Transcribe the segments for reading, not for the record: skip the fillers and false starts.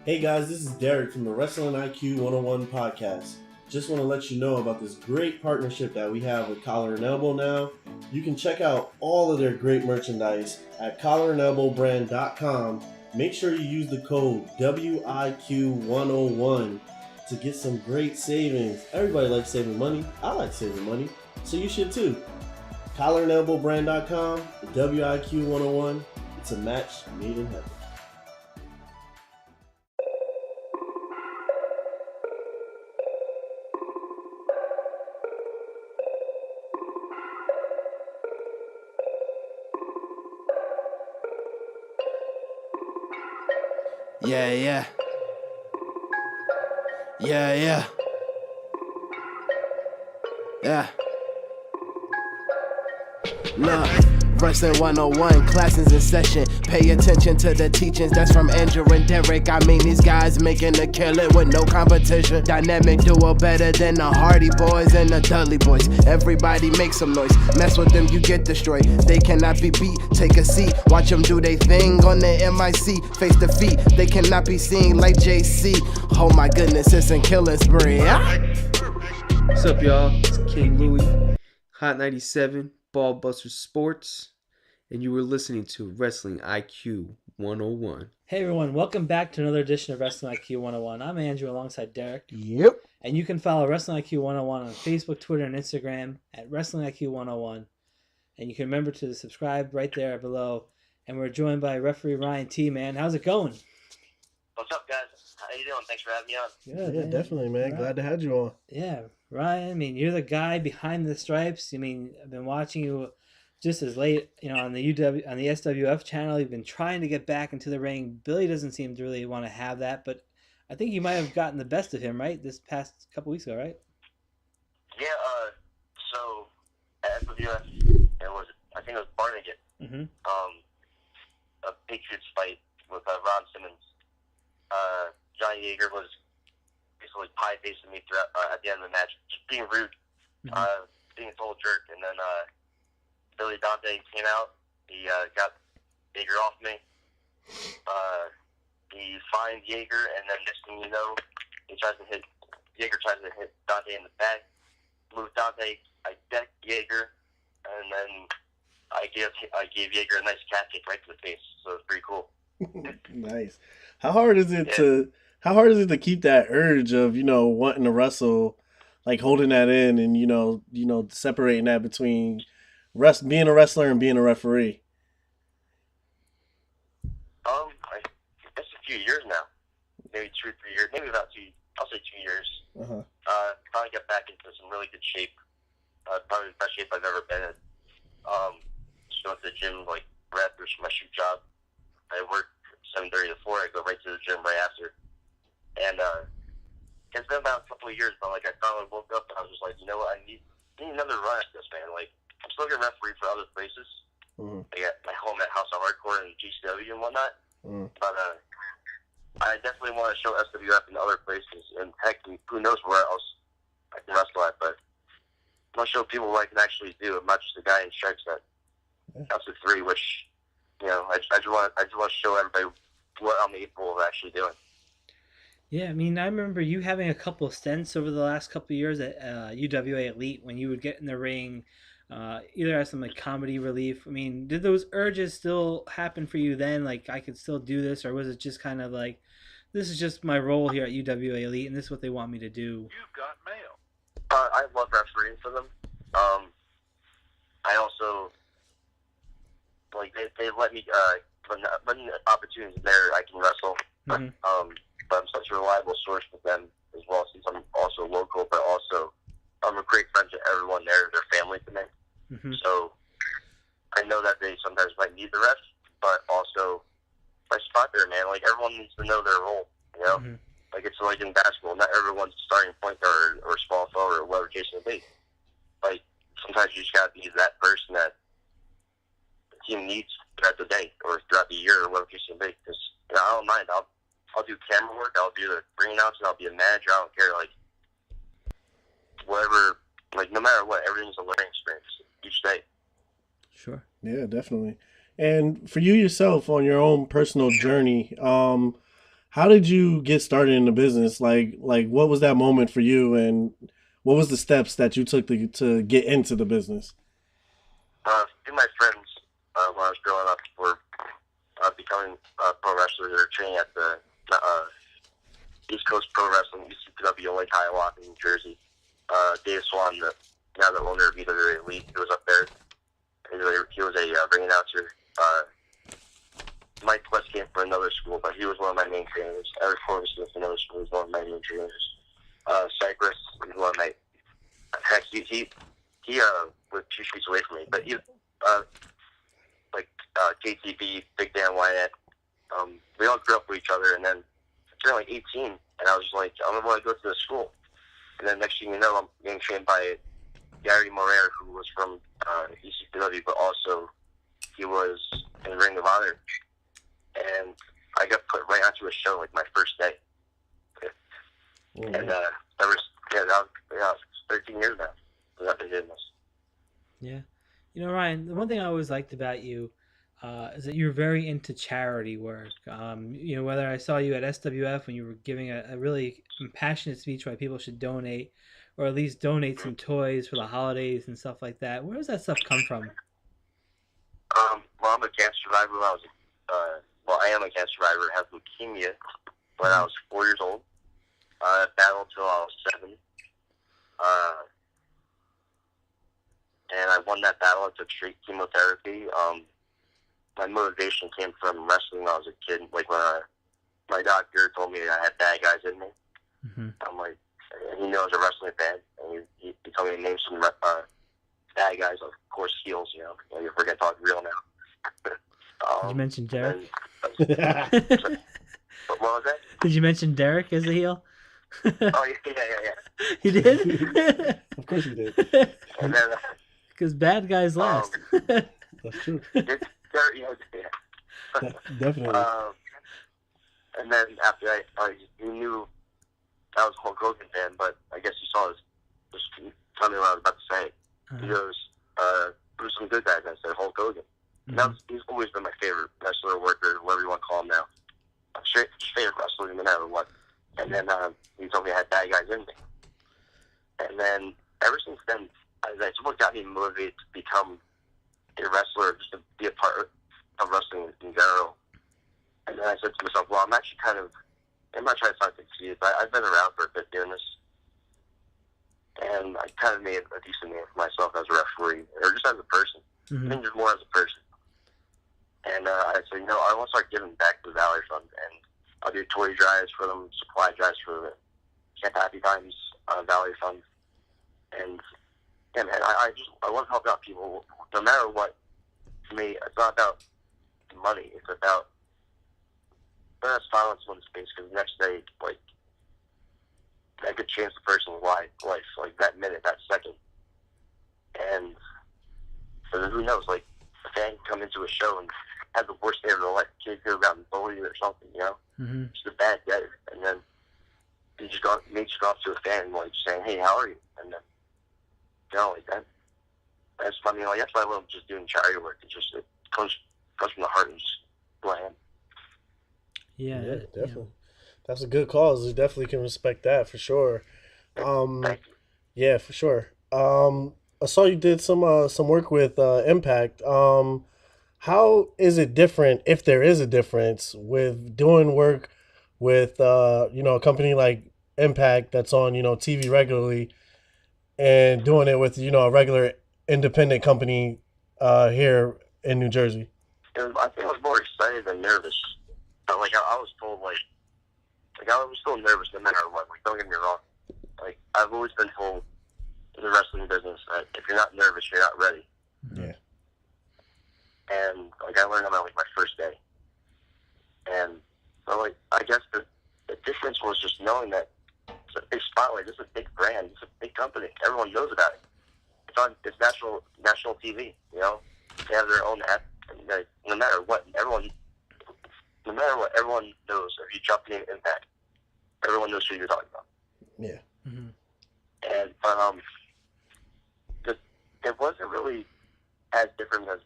Hey guys, this is Derrick from the Wrestling IQ 101 podcast. Just want to let you know about this great partnership that we have with Collar and Elbow now. You can check out all of their great merchandise at collarandelbowbrand.com. Make sure you use the code WIQ101 to get some great savings. Everybody likes saving money. I like saving money, so you should too. Collarandelbowbrand.com, WIQ101. It's a match made in heaven. Yeah. Look, Wrestling 101, classes in session. Pay attention to the teachings, that's from Andrew and Derrick. I mean, these guys making a killing with no competition. Dynamic duo better than the Hardy Boys and the Dudley Boys. Everybody make some noise, mess with them, you get destroyed. They cannot be beat, take a seat. Watch them do they thing on the MIC. Face defeat, they cannot be seen like JC. Oh my goodness, it's a killing spree. What's up, y'all? It's King Louie, Hot 97, Ballbuster Sports, and you were listening to Wrestling IQ 101. Hey everyone, welcome back to another edition of Wrestling IQ 101. I'm Andrew alongside Derrick. Yep. And you can follow Wrestling IQ 101 on Facebook, Twitter, and Instagram at Wrestling IQ 101. And you can remember to subscribe right there below. And we're joined by referee Ryan T, man. How's it going? What's up, guys? How you doing? Thanks for having me on. Good, Yeah, definitely, man. Right. Glad to have you on. Yeah, Ryan, I mean, you're the guy behind the stripes. I mean, I've been watching you just as late, on the SWF channel. You've been trying to get back into the ring. Billy doesn't seem to really want to have that, but I think you might have gotten the best of him, right? This past couple weeks ago, right? Yeah, so at SWF, I think it was Barnegat, Mm-hmm. a Patriots fight with Ron Simmons. Johnny Yeager was basically pie-facing me throughout, at the end of the match, just being rude, being a total jerk. And then Billy Dante came out. He got Yeager off me. He fined Yeager, and then next thing you know, Yeager tries to hit Dante in the back. Moved Dante, I decked Yeager, and then I gave Yeager a nice cat kick right to the face. So it was pretty cool. Nice. How hard is it to keep that urge of, wanting to wrestle, like holding that in and, separating that between being a wrestler and being a referee? It's a few years now. Maybe 2 or 3 years. Maybe about I'll say 2 years. Uh-huh. Probably got back into some really good shape. Probably the best shape I've ever been in. Just go to the gym like right after my shoot job. I work 7:30 to 4. I go right to the gym right after. And it's been about a couple of years, but like I finally woke up and I was just like, you know what, I need another run at this, man. Like I'm still gonna referee for other places. Mm-hmm. I got my home at House of Hardcore and GCW and whatnot. Mm-hmm. But I definitely want to show SWF in other places, and heck, who knows where else I can wrestle at. But I want to show people what I can actually do. I'm not just a guy in stripes that counts to 3, which I just want to show everybody what I'm able of actually doing. Yeah, I mean, I remember you having a couple of stints over the last couple of years at UWA Elite when you would get in the ring, either as some like comedy relief. I mean, did those urges still happen for you then? Like, I could still do this, or was it just kind of like, this is just my role here at UWA Elite, and this is what they want me to do? You've got mail. I love refereeing for them. I also like they let me when the opportunities there, I can wrestle. Mm-hmm. But I'm such a reliable source with them as well, since I'm also local, but also I'm a great friend to everyone there. They're family to me. Mm-hmm. So I know that they sometimes might need the ref, but also my spot there, man. Like everyone needs to know their role, Mm-hmm. Like it's like in basketball, not everyone's starting point guard or small forward or whatever the case may be. Like sometimes you just gotta be that person that the team needs throughout the day or throughout the year or whatever the case may be. Because I don't mind. I'll do camera work. I'll do the ring announcing. I'll be a manager. I don't care. Like whatever. Like no matter what, everything's a learning experience each day. Sure. Yeah, definitely. And for you yourself on your own personal journey, how did you get started in the business? Like what was that moment for you, and what was the steps that you took to get into the business? Few of my friends when I was growing up were becoming pro wrestlers. They were training at the East Coast Pro Wrestling, ECW, Lake Hiawatha, New Jersey. Dave Swan, now the owner of EWA Elite, he was up there. He was a ring announcer. Mike West came from another school, but he was one of my main trainers. Eric Forrest from another school was one of my main trainers. Cypress was one of my... Heck, he lived 2 streets away from me, but he... KTB, Big Dan Wyatt, we all grew up with each other, and then I turned like 18, and I was just like, I don't want to go to the school. And then next thing you know, I'm getting trained by Gary Morer, who was from ECW, but also he was in Ring of Honor. And I got put right onto a show like my first day. And that was 13 years now that I've been doing this. Yeah. You know, Ryan, the one thing I always liked about you is that you're very into charity work. You know, whether I saw you at SWF when you were giving a really impassionate speech why people should donate, or at least donate some toys for the holidays and stuff like that. Where does that stuff come from? Well, I'm a cancer survivor. I am a cancer survivor. I had leukemia when I was 4 years old. I battled till I was 7. And I won that battle. I took straight chemotherapy. My motivation came from wrestling when I was a kid. Like when my doctor told me I had bad guys in me. Mm-hmm. I'm like, he knows a wrestling fan, and he told me to name some bad guys, of course, heels. You know, if we're gonna talk real now. Did you mention Derrick? What was that? Did you mention Derrick as a heel? Oh yeah. You did? Of course you did. And then because bad guys last. That's true. Definitely. And then after you knew I was a Hulk Hogan fan, but I guess you saw this. Just tell me what I was about to say. He goes, "Who's some good guys?" I said, "Hulk Hogan." Mm-hmm. He's always been my favorite wrestler, worker, whatever you want to call him now. Straight favorite wrestler, no matter what. And then he told me I had bad guys in me. And then ever since then, that's what got me motivated to become a wrestler, just to be a part of wrestling in general. And then I said to myself, well, I'm not trying to sound confused, but I've been around for a bit doing this. And I kind of made a decent name for myself as a referee, or just as a person. Mm-hmm. I think just more as a person. And I said, I want to start giving back to the Valley Fund, and I'll do toy drives for them, supply drives for the Camp Happy Times Valley Fund. And yeah, man, I want to help out people, no matter what. To me, it's not about money. It's about letting us silence someone's face, because the next day, like, that could change the person's life, like that minute, that second. And so who knows, like, a fan can come into a show and have the worst day of their life. Kid could have gotten bullied or something, Mm-hmm. Just a bad day. And then you just go up to a fan and like saying, "Hey, how are you?" And then like that. That's why I love just doing charity work. It comes from the heart and just bland. Yeah, definitely. That's a good cause. We definitely can respect that for sure. Yeah, for sure. I saw you did some work with Impact. How is it different, if there is a difference, with doing work with a company like Impact that's on TV regularly, and doing it with a regular independent company here in New Jersey? I think I was more excited than nervous. Like I was told, like I was still nervous no matter what. Like, don't get me wrong. Like, I've always been told in the wrestling business that if you're not nervous, you're not ready. Yeah. And like I learned on my first day. And so like I guess the difference was just knowing that it's a big spotlight, it's a big brand, it's a big company. Everyone knows about it. It's national TV. They have their own app, and no matter what, everyone knows. If you drop the name Impact, everyone knows who you're talking about. Yeah. Mm-hmm. And it wasn't really as different as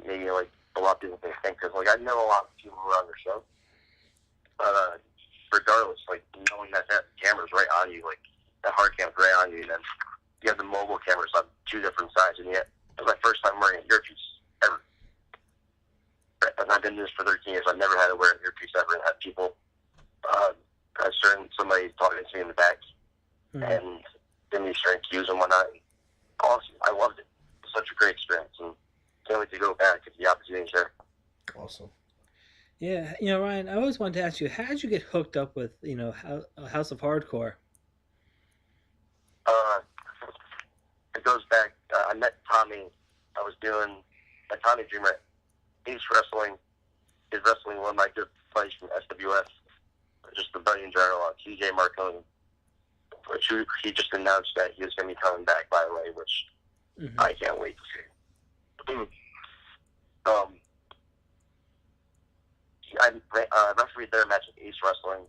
maybe like a lot of people may think, because like I know a lot of people who are on the show, But regardless, like knowing that camera's right on you, like that hard cam's right on you, and then you have the mobile cameras on two different sides, and yet it was my first time wearing an earpiece ever. And I've been doing this for 13 years. I've never had to wear an earpiece ever, and had people, somebody talking to me in the back, and then me sharing cues and whatnot. Awesome, I loved it. It was such a great experience, and can't wait to go back if the opportunity's there. Awesome. Yeah, Ryan, I always wanted to ask you, how did you get hooked up with, House of Hardcore? It goes back. I met Tommy. I was doing a Tommy Dreamer at Ace Wrestling. He's wrestling one of my good buddies from SWF, just the buddy in general, TJ Marconi, which he just announced that he was going to be coming back, by the way, which I can't wait to see. I refereed their match at Ace Wrestling,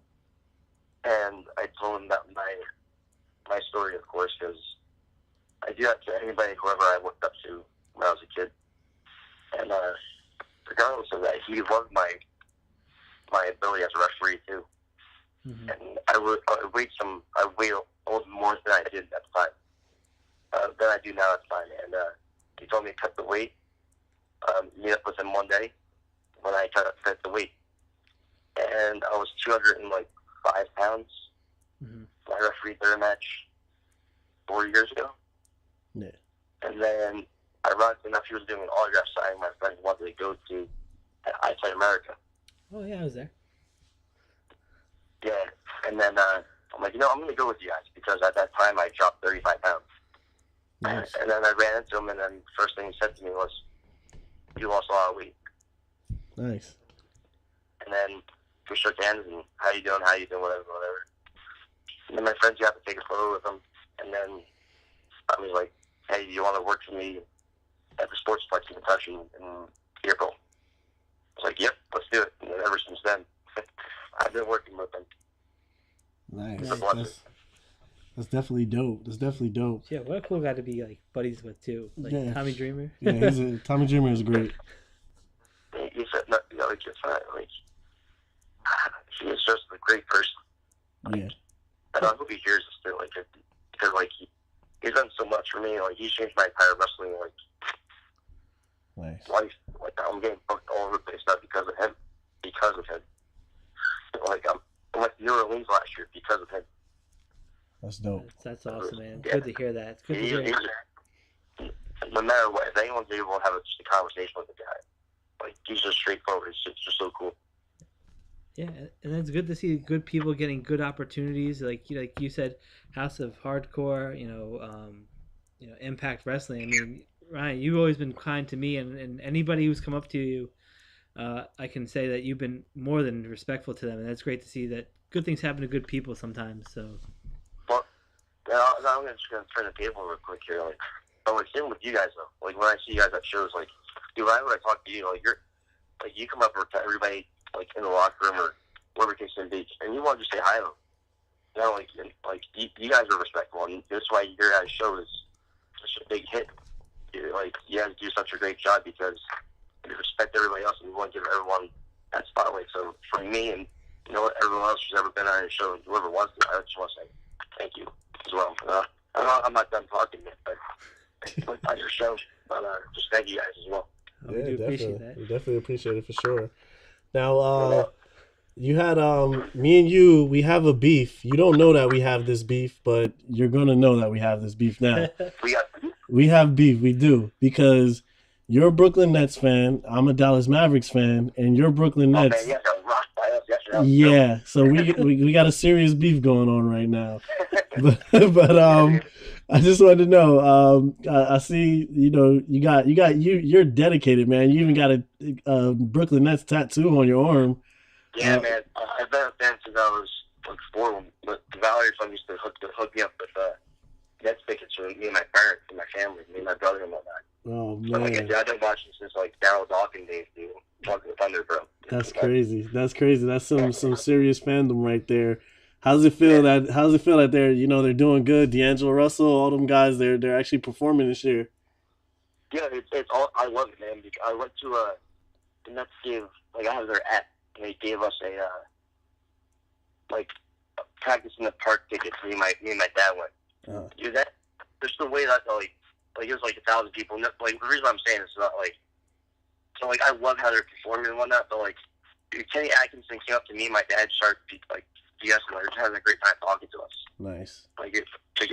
and I told him that my story, of course, because I do that to anybody, whoever I looked up to when I was a kid. And regardless of that, he loved my ability as a referee too. And I weighed a little more than I did at the time, than I do now at the time. And he told me to cut the weight, meet up with him one day when I cut the weight. And I was 205 pounds. I refereed their match 4 years ago. Yeah. And then, ironically enough, he was doing an autograph signing my friend wanted to go to at Eyesight America. Oh, yeah, I was there. Yeah. And then I'm like, I'm going to go with you guys because at that time I dropped 35 pounds. Nice. And then I ran into him, and then the first thing he said to me was, "You lost a lot of weight." Nice. And then we shook hands, and how you doing, whatever. And then my friends got to take a photo with him, and then I was like, "Hey, do you want to work for me at the Sportsplex in Kentucky in April?" I was like, "Yep, let's do it." And then ever since then, I've been working with them. Nice. That's definitely dope. Yeah, what a cool guy to be like buddies with too. Like Tommy Dreamer. Yeah, Tommy Dreamer is great. He said, "No, it's not like he is just a great person." Yeah. And I hope he hears this too, because he's done so much for me. Like he's changed my entire wrestling Nice. life. Like I'm getting booked all over the place now because of him. Like I went to New Orleans last year because of him. That's dope. That's awesome, man. Yeah. Good to hear that. It's good to hear. No matter what, if anyone's able to have just a conversation with the guy, like he's just straightforward. It's just so cool. Yeah, and it's good to see good people getting good opportunities. Like you said, House of Hardcore. Impact Wrestling. I mean, Ryan, you've always been kind to me, and anybody who's come up to you, I can say that you've been more than respectful to them, and that's great to see that good things happen to good people sometimes. So. Well, I'm just gonna turn the table real quick here. Like same with you guys though. Like when I see you guys at shows, like dude, when I talk to you, you come up to everybody like in the locker room or wherever it case may be, and you want to just say hi to them. You guys are respectful, and that's why your guys' show is such a big hit. You guys do such a great job because you respect everybody else, and you want to give everyone that spotlight. So for me and everyone else who's ever been on your show, and whoever wants to, I just want to say thank you as well. I'm not done talking yet, but on your show, but just thank you guys as well. We do appreciate that. We definitely appreciate it for sure. Now, you had me and you. We have a beef. You don't know that we have this beef, but you're gonna know that we have this beef now. We have beef. We do because you're a Brooklyn Nets fan. I'm a Dallas Mavericks fan, and you're Brooklyn Nets. Yeah, so we got a serious beef going on right now. But I just wanted to know. I see you're dedicated, man. You even got a Brooklyn Nets tattoo on your arm. Yeah, man. I've been a fan since I was like 4. But the Valerie Fund used to hook me up with Nets tickets for me and my parents and my family, me and my brother and whatnot. Oh man, so, I've been watching since like Daryl Dawkins days, dude. Talking to Thunder, bro. That's crazy. That's some serious fandom right there. How's it feel that they're doing good? D'Angelo Russell, all them guys, they're actually performing this year. Yeah, it's all. I love it, man. I went to the Nets gave I have their app, and they gave us like practice in the park tickets. Me and my dad went. Dude, that just the way that like it was like 1,000 people. Like the reason I'm saying it's not like so like I love how they're performing and whatnot, but like Kenny Atkinson came up to me and my dad started like yes, we're just having a great time talking to us. Nice. Like it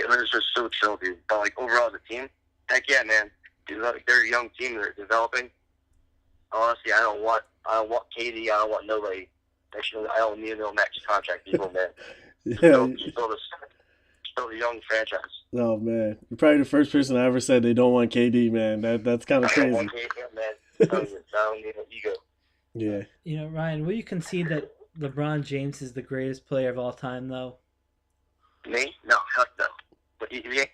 was just so chill, dude. But like overall as a team, heck yeah, man. Dude, like, they're a young team. They're developing. Honestly, I don't want KD. I don't want nobody. Actually, I don't need no max contract people, man. Yeah. Still a young franchise. Oh man, you're probably the first person I ever said they don't want KD, man. That's kind of I crazy. don't want KD, man. I don't need an ego. Yeah. You know, Ryan, will you concede that LeBron James is the greatest player of all time, though? Me? No, heck no. But he can't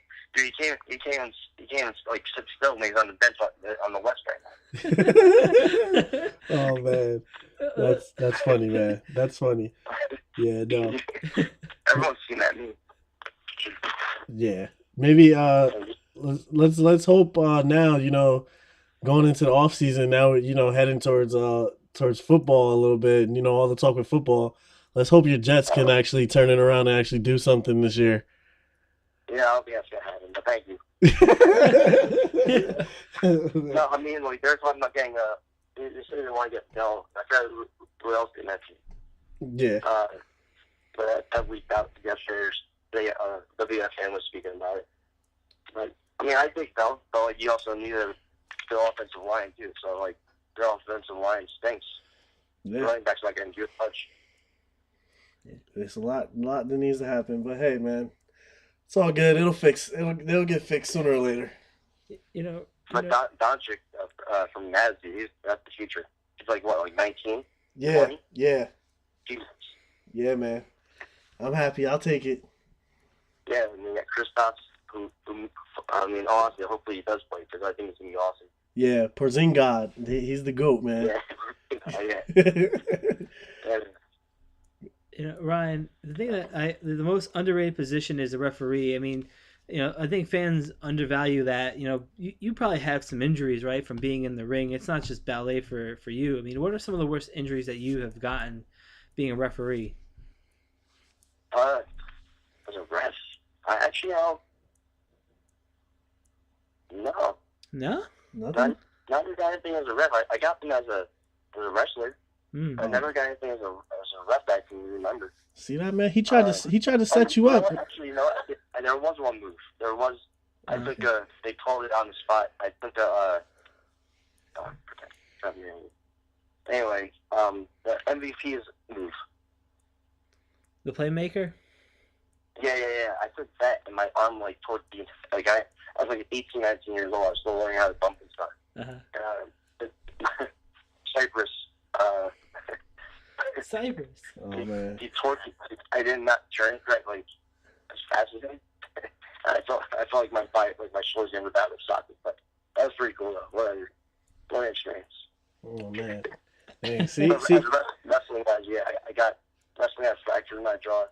like sit still when he's on the bench on the West right now. Oh man, that's funny, man. That's funny. Yeah, no. Everyone's seen that meme. Yeah, maybe let's hope now, you know, going into the off season now, you know, heading towards football a little bit, and you know, all the talk with football. Let's hope your Jets can actually turn it around and actually do something this year. Yeah, I'll be asking happen, but thank you. No, I mean, like, they're talking about getting they said they want to get Dell. I forgot who else they mentioned. Yeah. But that leaked out yesterday. WFN was speaking about it. But I mean, I think Bell, but like you also need their offensive line too. So like their offensive line stinks. Yeah. Running backs not getting good touch. There's a lot that needs to happen, but hey, man, it's all good. It'll get fixed sooner or later. You know. But Doncic from Naz, dude, that's the future. He's like what, like 19? Yeah, 20? yeah, Jesus. yeah, man. I'm happy. I'll take it. Yeah, and then you got Kristaps, who I mean, honestly, hopefully he does play because I think it's gonna be awesome. Yeah, Porzingis, he's the GOAT, man. Yeah. Yeah. You know, Ryan, the thing that the most underrated position is a referee. I mean, you know, I think fans undervalue that. You know, you probably have some injuries, right, from being in the ring. It's not just ballet for you. I mean, what are some of the worst injuries that you have gotten being a referee? As a ref, I actually no. No? Nothing? Never got anything as a ref. I got them as a wrestler. I never got anything as a ref that I can remember. See that, man? He tried to set you up. Actually, no. There was one move. There was. I took a. They called it on the spot. I took a. Anyway, the MVP's move. The playmaker? Yeah. I took that, and my arm like toward the like I was like 18, 19 years old. I was still learning how to bump and stuff. Cypress. Cypress. Oh man. He torqued. I did not turn right like as fast as him. I felt like my shoulders ended out of socket, but that was pretty cool though. What an experience. Oh man. Hey, see. Wrestling wise, yeah, I got wrestling. I fractured my jaw,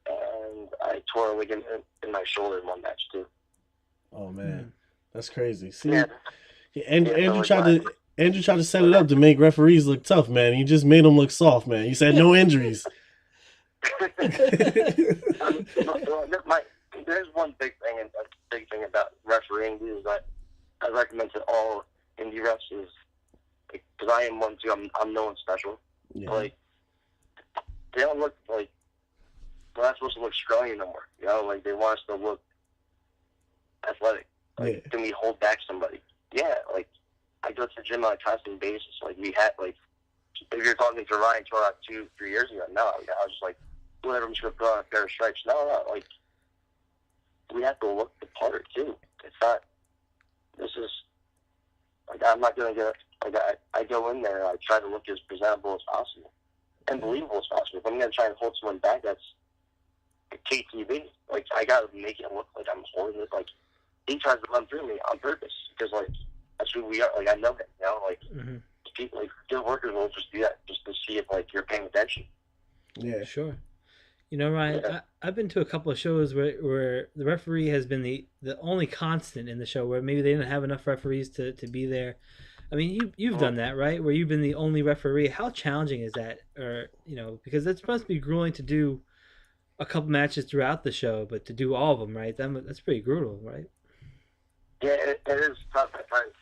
and I tore a ligament in my shoulder in one match too. Oh man, that's crazy. See, yeah. Andrew tried to set it up to make referees look tough, man. He just made them look soft, man. He said no injuries. There's one big thing about refereeing is that I recommend to all indie refs is because I am one too. I'm no one special. Yeah. Like they don't look like we're not supposed to look scrawny no more. You know, like they want us to look athletic. Like, can we hold back somebody? Yeah, like I go to the gym on a constant basis. Like we had like if you're talking to Ryan Torok 2-3 years ago, no, I was just like whatever, I'm just gonna put on a pair of stripes. No, like we have to look the part too. It's not. This is like I'm not gonna get like I go in there and I try to look as presentable as possible and believable as possible. If I'm gonna try and hold someone back, that's KTV. Like I gotta make it look like I'm holding it. Like he tries to run through me on purpose because like that's who we are. Like I know that, you know, like people, like good workers will just do that just to see if like you're paying attention. Yeah, sure. You know, Ryan, I've been to a couple of shows where the referee has been the only constant in the show, where maybe they didn't have enough referees to be there. I mean, you've done that, right? Where you've been the only referee. How challenging is that? Or because it's supposed to be grueling to do a couple matches throughout the show, but to do all of them, right? That's pretty brutal, right? Yeah, it is tough at times.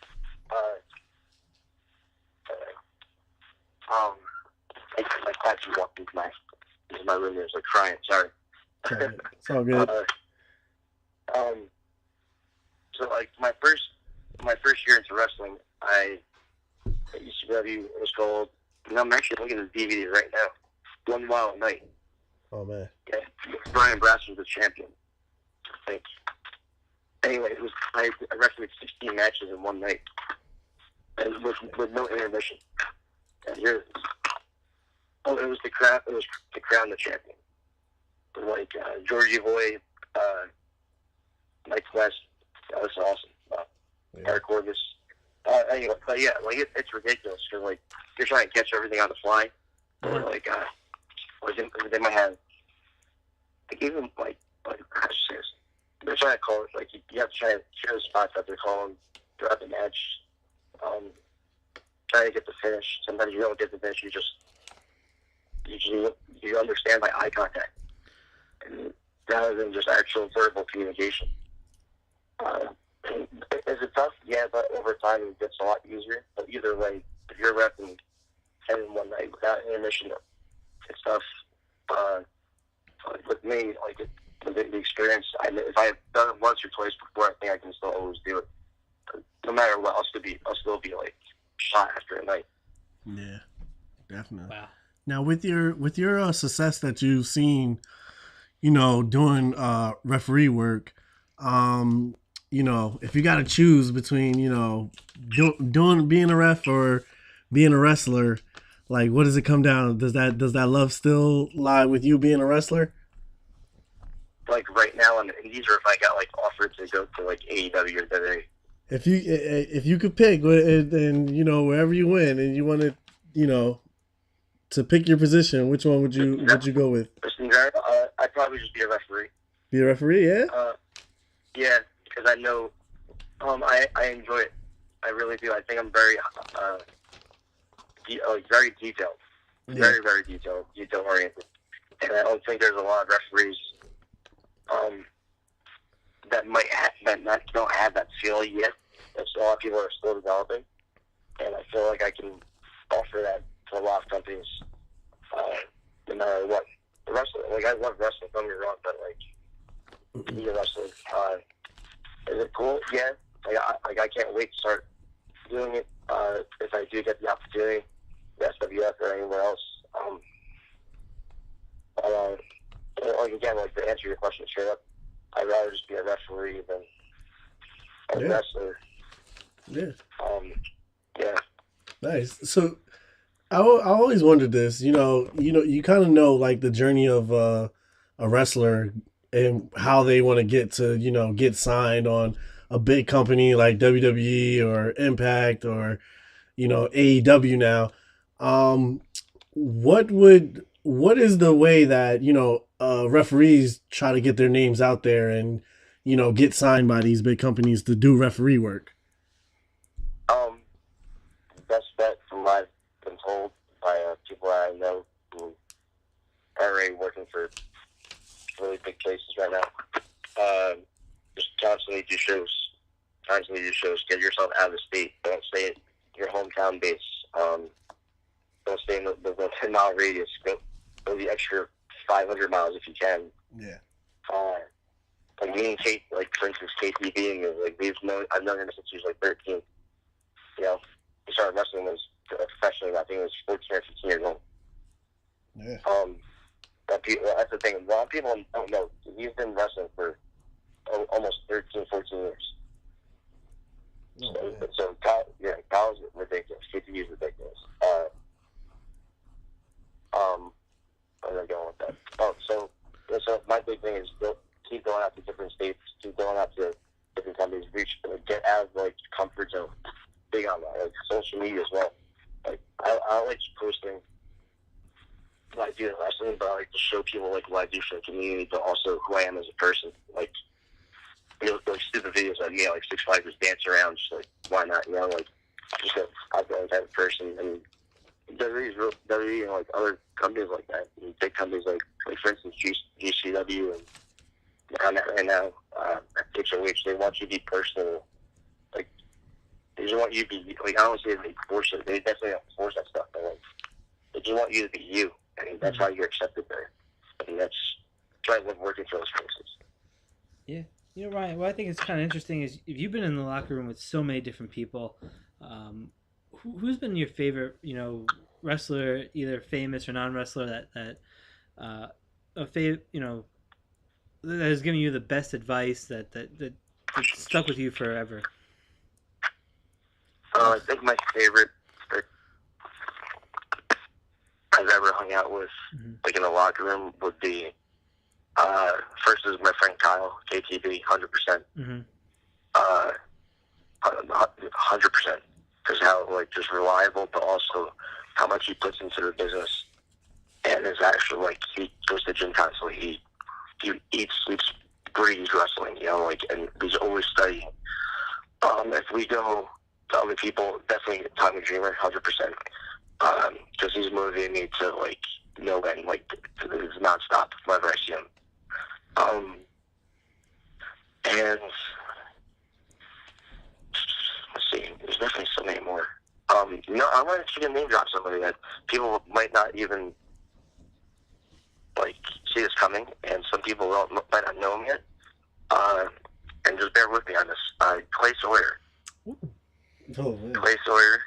My cat just walked into my room. It was like crying. Sorry. It's all good. So like my first year into wrestling, I at UCW, it was called. And I'm actually looking at the DVD right now. 1 Wild Night. Oh man. Yeah, Brian Brass was the champion. I think. Anyway, I wrestled 16 matches in one night, and with no intermission. And here it is. Oh, it was the crown. It was to crown the champion. Like Georgie Boy, Mike West. That was awesome. Eric Orvis. Anyway, but yeah, like it's ridiculous because like you're trying to catch everything on the fly. Or like they might have. Like even like how to say this? They're trying to call it like you have to try to share the spots that they're calling throughout the match. Try to get the finish. Sometimes you don't get the finish. You understand by eye contact, and rather than just actual verbal communication. Is it tough? Yeah, but over time it gets a lot easier. But either way, if you're repping 10 in one night without intermission, it's tough. With me, like the experience, if I've done it once or twice before, I think I can still always do it. No matter what, I'll still be like shot after a night. Yeah, definitely. Wow. Now, with your success that you've seen, doing referee work, if you got to choose between, being a ref or being a wrestler, like, what does it come down? Does that love still lie with you being a wrestler? Like right now on the indies, or if I got like offered to go to like AEW or WWE. If you could pick, and wherever you win, and you wanted, to pick your position, which one would you go with? I'd probably just be a referee. Be a referee, yeah. Yeah, because I know, I enjoy it. I really do. I think I'm very, very detailed, very very detail oriented, and I don't think there's a lot of referees, that don't have that feel yet. A lot of people are still developing, and I feel like I can offer that to a lot of companies, no matter what. The wrestling, like I love wrestling, don't get me wrong, but like to be a wrestler, is it cool? Yeah. I can't wait to start doing it. If I do get the opportunity, SWF or anywhere else. Like again, like to answer your question straight up, I'd rather just be a referee than a wrestler. Yeah. Yeah. Nice. So, I always wondered this. You kind of know like the journey of a wrestler and how they want to get to get signed on a big company like WWE or Impact or AEW now. What is the way that referees try to get their names out there and get signed by these big companies to do referee work? Best bet from what I've been told by people that I know who are already working for really big places right now. Just constantly do shows. Get yourself out of the state. Don't stay at your hometown base. Don't stay in the 10-mile radius. Go the extra 500 miles if you can. Yeah. Like me and Kate, like for instance, KTB, like I've known him since he was like 13. He started wrestling professionally. I think it was 14 or 15 years old. Yeah. That's the thing. A lot of people don't know. He's been wrestling for almost 13, 14 years. So Kyle's ridiculous. KTB is ridiculous. Where am I going with that? So my big thing is keep going out to different states, keep going out to different companies, get out of like comfort zone. Big on that, like social media as well. Like I like posting what I do in wrestling, but I like to show people like what I do for the community, but also who I am as a person. Like like stupid videos like 6 fighters dance around, just like why not? Like just an outgoing type of person. And WWE and like other companies like that, and big companies like for instance GCW and on that right now, HOH, they want you to be personal. Like they just want you to be like, I don't say they force it. They definitely don't force that stuff, but like they just want you to be you, and that's how you're accepted there. And that's why I love working for those places. Yeah. You know, Ryan, what I think is kind of interesting is if you've been in the locker room with so many different people, who's been your favorite, you know, wrestler, either famous or non-wrestler you know, that has given you the best advice that stuck with you forever? I think my favorite that I've ever hung out with, like in the locker room, would be first is my friend Kyle, KTB, 100%. 100%. Because how like just reliable, but also how much he puts into the business, and is actually like he goes to gym constantly. He eats, sleeps, breathes wrestling. You know, like, and he's always studying. If we go to other people, definitely Tommy Dreamer, 100%. Because he's motivated me to like know when like it's nonstop whenever I see him. And let's see, there's definitely so many more. You know, I want to name drop somebody that people might not even like see this coming, and some people might not know him yet. And just bear with me on this. Clay Sawyer. Oh, man. Clay Sawyer,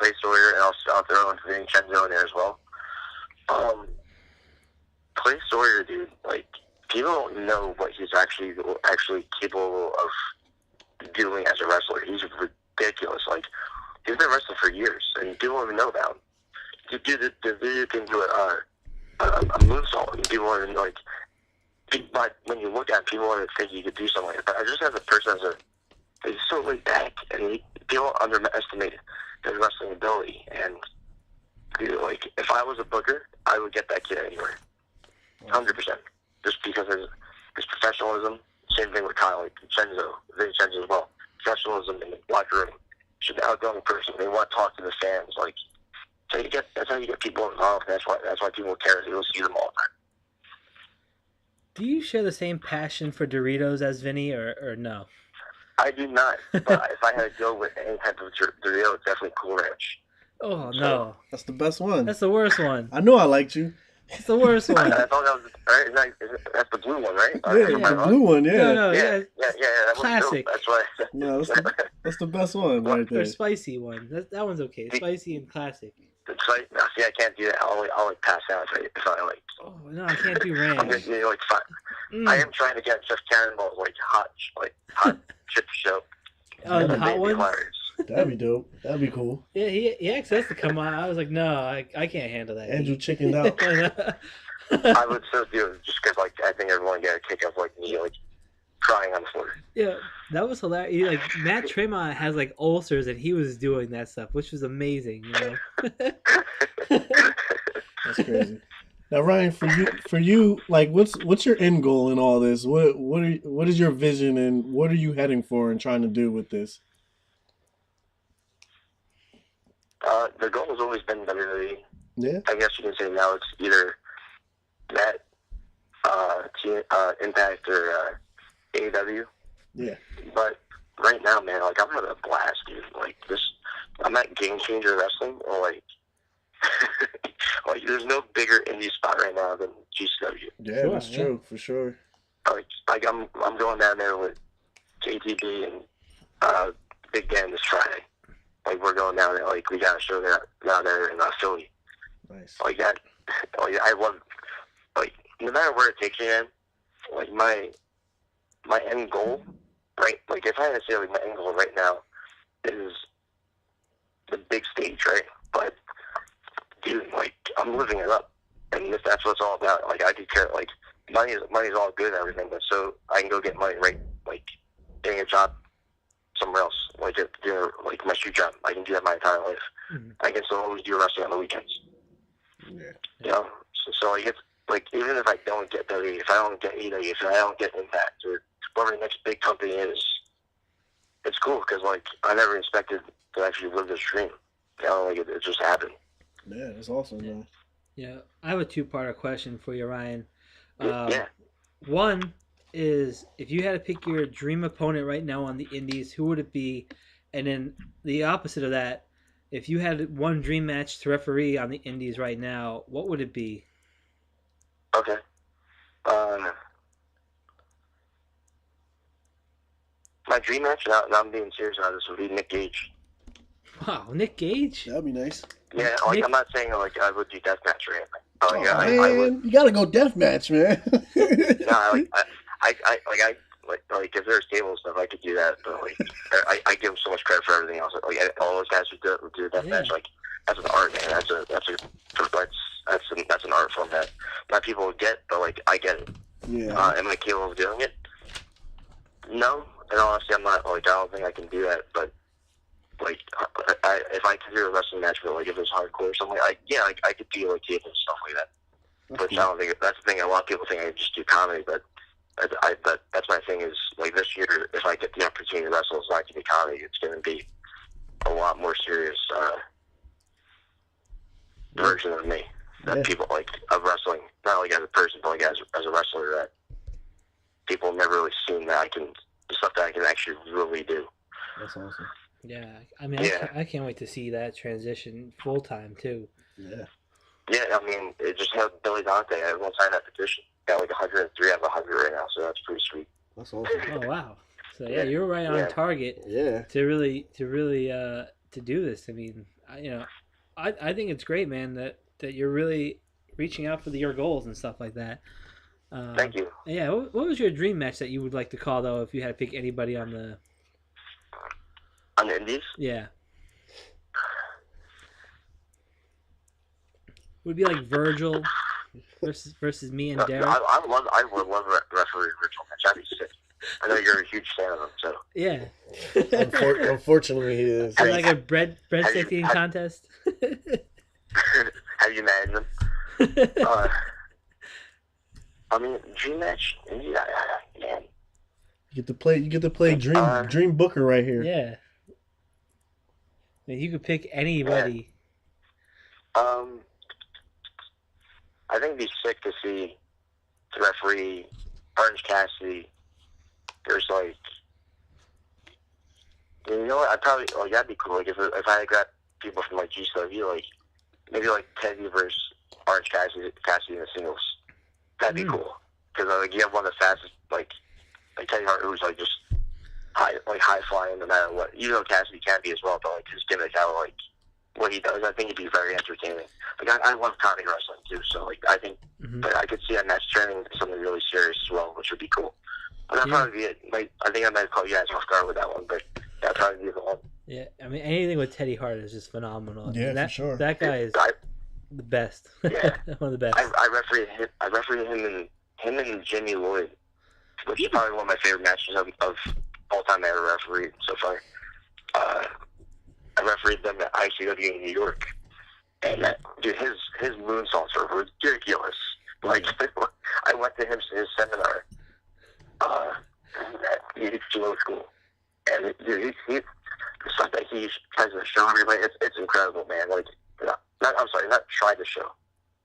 and I'll throw in Vincenzo in there as well. Clay Sawyer, dude, like people don't know what he's actually capable of doing as a wrestler. He's ridiculous. Like he's been wrestling for years, and people don't even know about him. The dude can do a moonsault, and people are like, but when you look at him, people want to think he could do something like that. But I just have a person he's so laid back, and people underestimate his wrestling ability. And dude, like, if I was a booker, I would get that kid anywhere, 100%. Just because of his professionalism. Same thing with Kyle, like Vincenzo as well. Professionalism in the locker room. She's an outgoing person. They want to talk to the fans. Like, that's how you get people involved. That's why people care. You'll see them all the time. Do you share the same passion for Doritos as Vinny, or no? I do not. But if I had to go with any type of Dorito, it's definitely Cool Ranch. Oh, no. That's the best one. That's the worst one. I knew I liked you. It's the worst one. I thought that was right. That's the blue one, right? Yeah, the blue one, yeah. No, yeah. That Classic. That's why. No, that's the best one right there. Or spicy one. That one's okay. Spicy and classic. It's like, no, see, I can't do that. I'll like pass out if I like. Oh no, I can't do ranch. I'm gonna, like I am trying to get just cannonballs, like hot chip show. Oh, the hot ones. That'd be dope. That'd be cool. Yeah, he asked us to come on. I was like, no, I can't handle that. Andrew chickened out. I would still do it just because, like, I think everyone get a kick of like me, like crying on the floor. Yeah, that was hilarious. Like Matt Tremont has like ulcers, and he was doing that stuff, which was amazing. You know. That's crazy. Now, Ryan, for you, like, what's your end goal in all this? What is your vision, and what are you heading for and trying to do with this? The goal has always been WWE. Yeah. I guess you can say now it's either that Impact or AEW. Yeah. But right now, man, like I'm having a blast, dude. Like this, I'm at Game Changer Wrestling, or like, like there's no bigger indie spot right now than GCW. Yeah, sure, that's true for sure. Like I'm going down there with KTB and Big Dan this Friday. Like we're going down there. Like we got a show there down there in Philly. Nice. Like that. Like I love. Like no matter where it takes me, man. Like my end goal, right? Like if I had to say, like my end goal right now is the big stage, right? But dude, like I'm living it up, and if that's what it's all about. Like I could care. Like money's all good and everything, but so I can go get money, right? Like getting a job somewhere else, like like my shoe job. I can do that my entire life. Mm-hmm. I can still always do wrestling on the weekends. Yeah. You know, so like it's like even if I don't get WWE, if I don't get AEW, if I don't get Impact or whatever the next big company is, it's cool because like I never expected to actually live this dream. You know, like it just happened. Yeah, that's awesome, man. Yeah, I have a two-parter question for you, Ryan. Yeah. One is, if you had to pick your dream opponent right now on the Indies, who would it be? And then the opposite of that, if you had one dream match to referee on the Indies right now, what would it be? Okay. My dream match, now I'm being serious about this, would be Nick Gage. Wow, Nick Gage? That'd be nice. Yeah, like Nick- I'm not saying like I would do deathmatch or anything. Oh, Like, I man, would. you gotta go deathmatch, man. No, like if there's table stuff, I could do that. But like, I give him so much credit for everything else. Like all those guys who do deathmatch, Yeah. like that's an art, man. That's an art form that not people would get, but like I get it. Yeah. Am I capable of doing it? No. And honestly, I'm not. Like I don't think I can do that. But like, if I could do a wrestling match, but like if it was hardcore or something, I could do like table and stuff like that. Which I don't think that's the thing. A lot of people think I just do comedy, but that's my thing. Is like this year, if I get the opportunity to wrestle, it's not going to be comedy. It's going to be a lot more serious version of me that people like of wrestling. Not like as a person, but like as a wrestler that people have never really seen that I can the stuff that I can actually really do. That's awesome. Yeah, I mean, Yeah. I can't wait to see that transition full-time, too. Yeah. Yeah, I mean, it just had Billy Dante. Everyone signed that petition. Got like 103 out of 100 right now, so that's pretty sweet. That's awesome. Oh, wow. So, yeah, you're right on target Yeah. to really to do this. I mean, I think it's great, man, that you're really reaching out for your goals and stuff like that. Thank you. Yeah, what was your dream match that you would like to call, though, if you had to pick anybody on the... On the Indies? Yeah. Would it be like Virgil versus me and Derrick? I would love a referee ritual match. That'd be sick. I know you're a huge fan of them, so. Yeah. Unfortunately, he is. Or like a bread sticking contest? Have you met them? I mean, dream match? Yeah, man. You get to play Dream Booker right here. Yeah. I mean, you could pick anybody. I think it'd be sick to see the referee, Orange Cassidy. There's like, you know what? I'd probably, that'd be cool. Like if I had got people from like GCW, like maybe like Teddy versus Orange Cassidy in the singles. That'd be cool. Because like you have one of the fastest, like Teddy Hart, who's like just high flying no matter what. Even though Cassidy can be as well, but like his gimmick, how like what he does, I think it'd be very entertaining. Like I love comedy wrestling too, so like I think but I could see that match turning into something really serious as well, which would be cool. And that'd probably be it. Like I think I might call you guys off guard with that one, but that'd probably be the one. Yeah, I mean, anything with Teddy Hart is just phenomenal. Yeah, and that, for sure. That guy is the best. Yeah. One of the best. I refereed him and Jimmy Lloyd, which is probably one of my favorite matches of all time I ever refereed so far. I refereed them at ICW in New York, and dude, his moonsaults are ridiculous. Like I went to his seminar. It's so cool, and dude, he the stuff that he tries to show everybody, it's incredible, man. Like, not tried to show,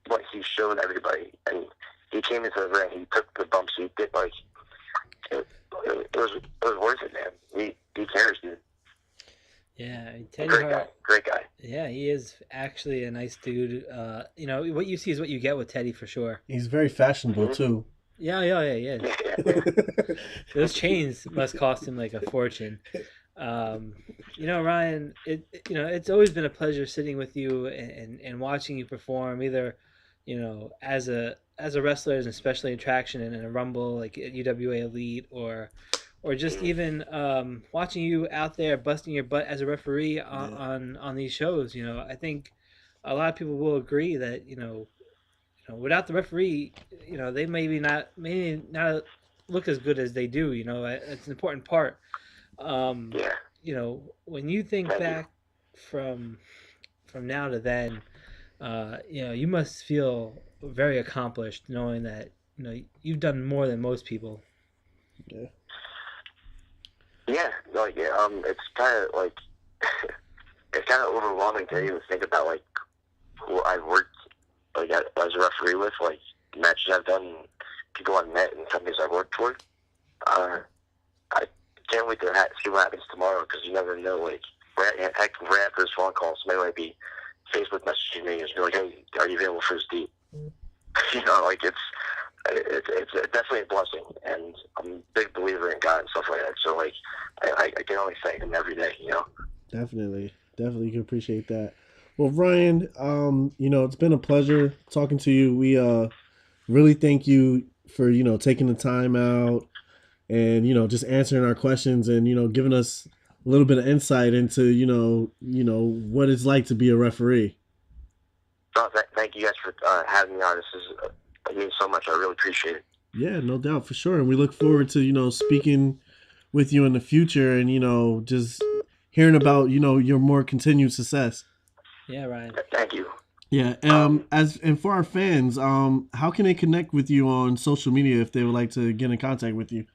but he showed everybody, and he came into the ring, he took the bumps, he did like it was worth it, man. He cares, dude. Yeah, Teddy Great guy. Yeah, he is actually a nice dude. What you see is what you get with Teddy for sure. He's very fashionable too. Yeah. Those chains must cost him like a fortune. Ryan, it's always been a pleasure sitting with you and watching you perform, either, as a wrestler, as a special attraction in a Rumble like at UWA Elite, or just even watching you out there busting your butt as a referee on these shows. I think a lot of people will agree that without the referee, they maybe not look as good as they do. It's an important part. When you think back from now to then, you must feel very accomplished knowing that you've done more than most people. Yeah, it's kind of like it's kind of overwhelming to even think about like who I've worked like as a referee with, like matches I've done, people I've met, and companies I've worked for. I can't wait to see what happens tomorrow because you never know. Like right after this phone call, somebody might be Facebook messaging me and be like, "Hey, are you available for this deep?" Like it's definitely a blessing, and I'm a big believer in God and stuff like that. So like I can only thank Him every day. Definitely can appreciate that. Well, Ryan, it's been a pleasure talking to you. We really thank you for taking the time out and just answering our questions and giving us a little bit of insight into what it's like to be a referee. Oh, thank you guys for having me on. It means so much. I really appreciate it. Yeah, no doubt, for sure. And we look forward to speaking with you in the future and just hearing about your more continued success. Yeah, Ryan. Thank you. Yeah. And for our fans, how can they connect with you on social media if they would like to get in contact with you,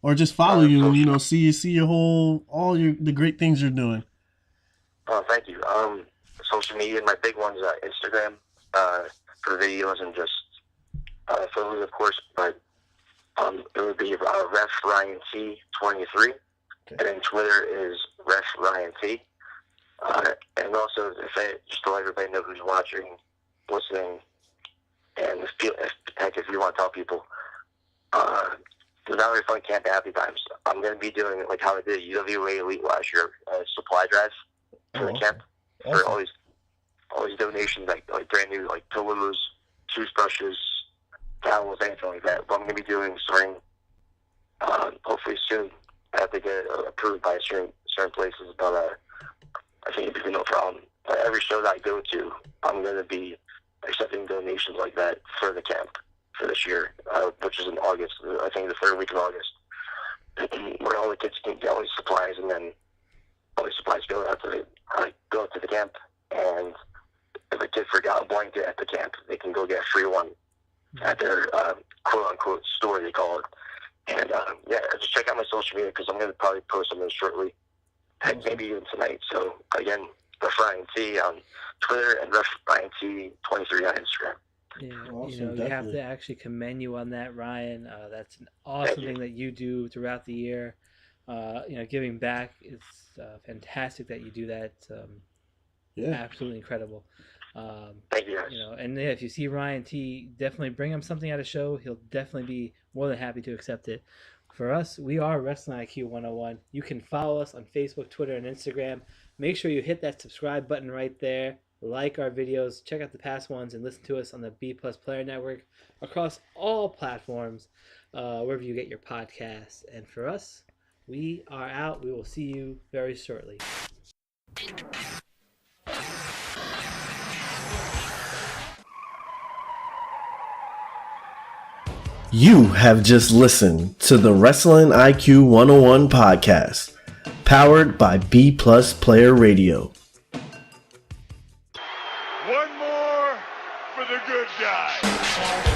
or just follow you and see your the great things you're doing? Oh, thank you. Social media, my big one's Instagram for videos and just photos, of course. But it would be Ref Ryan T 23, okay. And then Twitter is Ref Ryan T. And also, just to let everybody know who's watching, listening, and if you want to tell people, the Valerie Fun Camp Happy Times, I'm going to be doing like how I did UWA Elite last year, supply drive for the camp. Awesome. For all these donations, like brand new like pillows, toothbrushes, towels, anything like that. But I'm going to be doing starting hopefully soon. I have to get it approved by certain places, but I think it'd be no problem. Every show that I go to, I'm going to be accepting donations like that for the camp for this year, which is in August. I think the third week of August, where all the kids can get all these supplies, and then all these supplies go out to the camp. And if a kid forgot a blanket at the camp, they can go get a free one at their quote-unquote store, they call it. And just check out my social media because I'm going to probably post something shortly. Heck, maybe even tonight. So again, Ref Ryan T on Twitter and Ref Ryan T 23 on Instagram. Yeah, Awesome, you have to actually commend you on that, Ryan. That's an awesome thing that you do throughout the year. Giving back is fantastic that you do that. Absolutely incredible. Thank you guys. And if you see Ryan T, definitely bring him something at a show. He'll definitely be more than happy to accept it. For us, we are Wrestling IQ 101. You can follow us on Facebook, Twitter, and Instagram. Make sure you hit that subscribe button right there. Like our videos, check out the past ones, and listen to us on the B Plus Player Network across all platforms, wherever you get your podcasts. And for us, we are out. We will see you very shortly. You have just listened to the Wrestling IQ 101 podcast, powered by B Plus Player Radio. One more for the good guy.